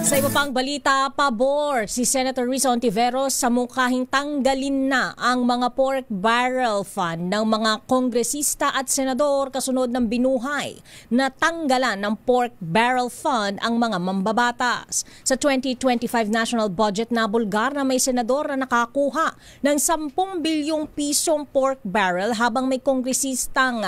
Sa iba pang balita, pabor si Senator Risa Hontiveros sa mukahing tanggalin na ang mga pork barrel fund ng mga kongresista at senador kasunod ng binuhay na tanggalan ng pork barrel fund ang mga mambabatas. Sa 2025 national budget na bulgar na may senador na nakakuha ng 10 bilyong pisong pork barrel habang may kongresistang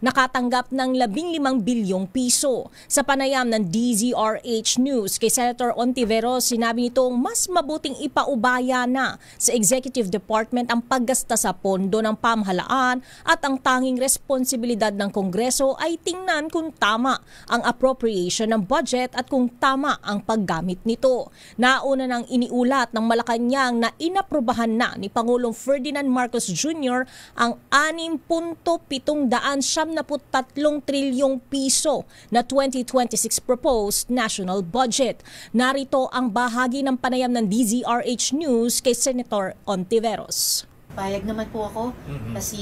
nakatanggap ng 15 bilyong piso. Sa panayam ng DZRH News kay Senator Hontiveros, sinabi nitong mas mabuting ipaubaya na sa Executive Department ang paggasta sa pondo ng pamahalaan at ang tanging responsibilidad ng Kongreso ay tingnan kung tama ang appropriation ng budget at kung tama ang paggamit nito. Nauna nang iniulat ng Malacanang na inaprubahan na ni Pangulong Ferdinand Marcos Jr. ang 6.773 trilyong piso na 2026 proposed national budget. Narito ang bahagi ng panayam ng DZRH News kay Senator Hontiveros. Payag naman po ako kasi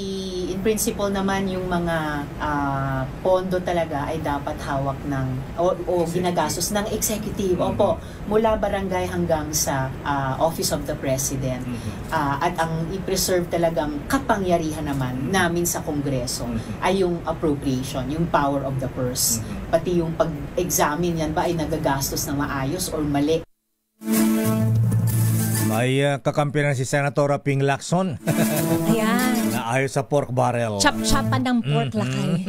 in principle naman yung mga pondo talaga ay dapat hawak ng o ginagastos ng executive. Opo, mula barangay hanggang sa Office of the President. At ang i-preserve talagang kapangyarihan naman namin sa Kongreso ay yung appropriation, yung power of the purse. Pati yung pag-examine yan ba ay nagagastos na maayos or mali. May kakampi na si Senatora Ping Lacson. Ayan. Na ayos sa pork barrel. Chap-chapan ng pork lakay.